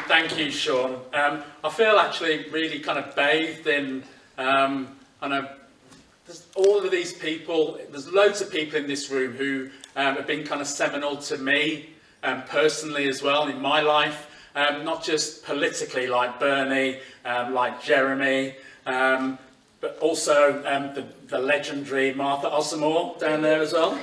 Thank you, Sean. I feel actually really kind of bathed in, I know there's all of these people, there's loads of people in this room who have been kind of seminal to me personally as well in my life, not just politically like Bernie, like Jeremy, but also the legendary Martha Ossamore down there as well.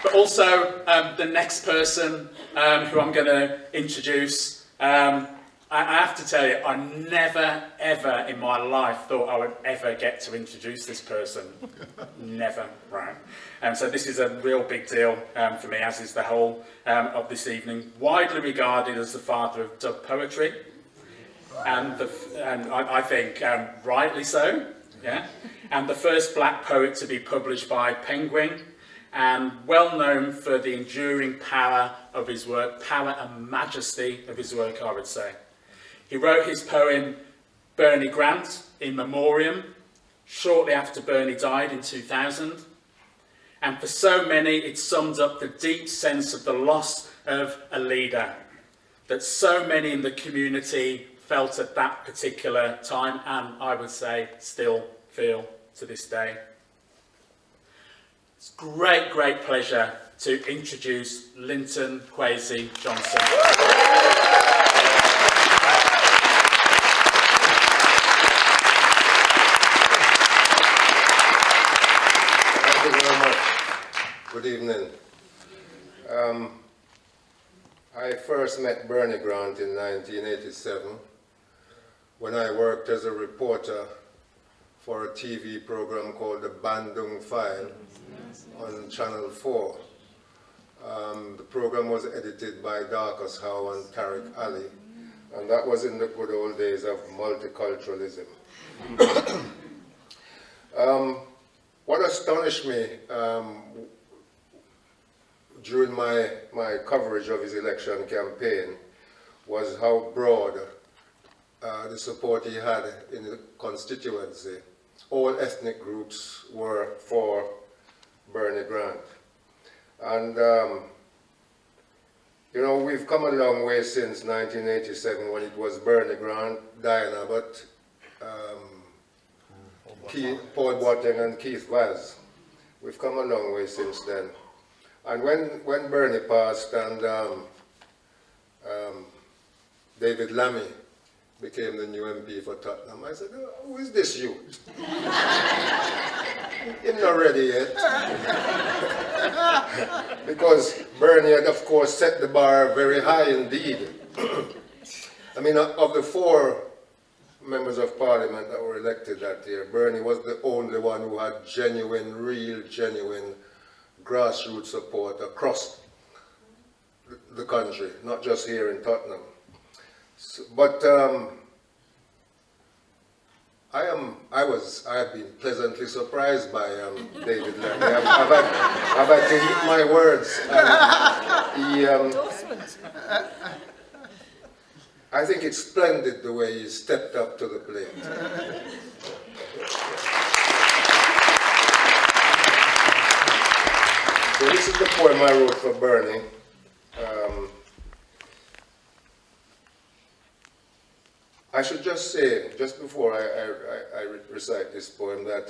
But also the next person who I'm going to introduce, I have to tell you, I never, ever in my life thought I would ever get to introduce this person. Never, right? So this is a real big deal for me, as is the whole of this evening. Widely regarded as the father of dub poetry, and I think rightly so, yeah. And the first black poet to be published by Penguin, and well known for the enduring power of his work, power and majesty of his work, I would say. He wrote his poem Bernie Grant in memoriam shortly after Bernie died in 2000. And for so many, it summed up the deep sense of the loss of a leader that so many in the community felt at that particular time, and I would say still feel to this day. It's great, great pleasure to introduce Linton Kwesi Johnson. Good evening. I first met Bernie Grant in 1987 when I worked as a reporter for a TV program called The Bandung File on Channel 4. The program was edited by Darcus Howe and Tariq Ali, and that was in the good old days of multiculturalism. What astonished me during my coverage of his election campaign was how broad the support he had in the constituency. All ethnic groups were for Bernie Grant. And, you know, we've come a long way since 1987 when it was Bernie Grant, Diana, but Paul Boateng and Keith Vaz. We've come a long way since then. And when Bernie passed and David Lammy became the new MP for Tottenham, I said, oh, who is this you? He's not ready yet. Because Bernie had, of course, set the bar very high indeed. I mean, of the 4 members of parliament that were elected that year, Bernie was the only one who had genuine, real, genuine grassroots support across the country, not just here in Tottenham. So, but I have been pleasantly surprised by David Lammy. I've had to eat my words. I think it's splendid the way he stepped up to the plate. So this is the poem I wrote for Bernie. I should just say, just before I recite this poem, that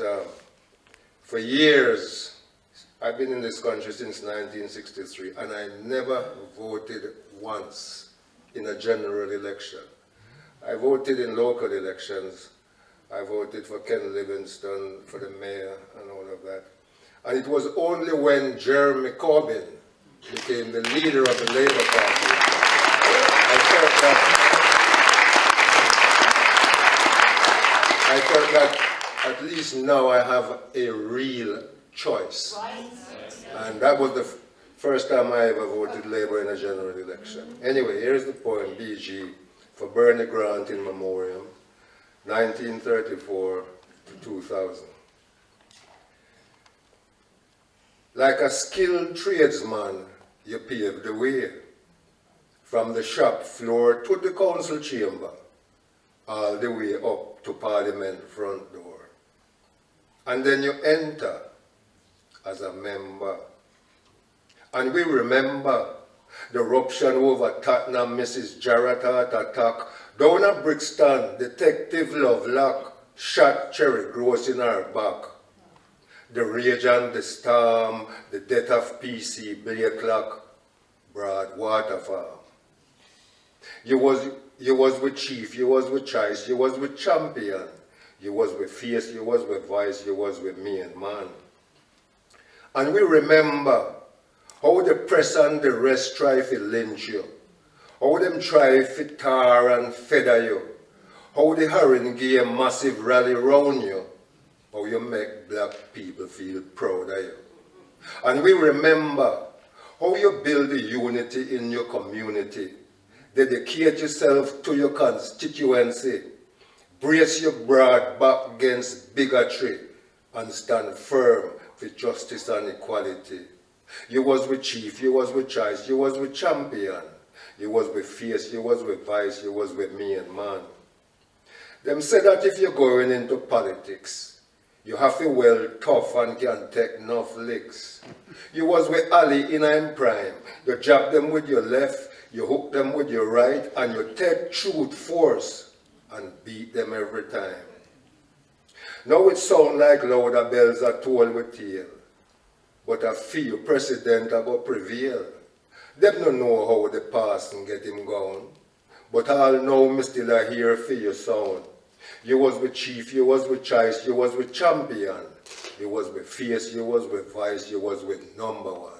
for years, I've been in this country since 1963, and I never voted once in a general election. I voted in local elections. I voted for Ken Livingstone, for the mayor, and all of that. And it was only when Jeremy Corbyn became the leader of the Labour Party, I felt that at least now I have a real choice. And that was the first time I ever voted Labour in a general election. Anyway, here's the poem, BG, for Bernie Grant in memoriam, 1934 to 2000. Like a skilled tradesman, you paved the way, from the shop floor to the council chamber, all the way up to Parliament front door. And then you enter as a member And we remember the eruption over Tottenham, Mrs. Jarrett heart attack. Down at Brixton, Detective Lovelock shot cherry gross in her back. The rage and the storm, the death of PC, Blakelock, Broadwater Farm. You was with Chief, you was with Choice, you was with Champion, you was with Fierce, you was with Vice, you was with me and Man. And we remember how the press and the rest try to lynch you, how them try to tar and feather you, how the Haringey massive rally round you, how you make black people feel proud of you. And we remember how you build the unity in your community, dedicate yourself to your constituency, brace your broad back against bigotry, and stand firm for justice and equality. You was with Chief, you was with Choice, you was with Champion, you was with Fierce, you was with Vice, you was with me and Man. Them say that if you're going into politics, you have to well tough and can take enough licks. You was with Ali in I'm prime. You jab them with your left, you hook them with your right, and you take truth force and beat them every time. Now it sound like louder bells are told with tail, but I feel president are going to prevail. Them don't know how the past can get him gone, but all know me still are here for your sound. You was with Chief, you was with Choice, you was with Champion, you was with Fierce, you was with Vice, you was with number one.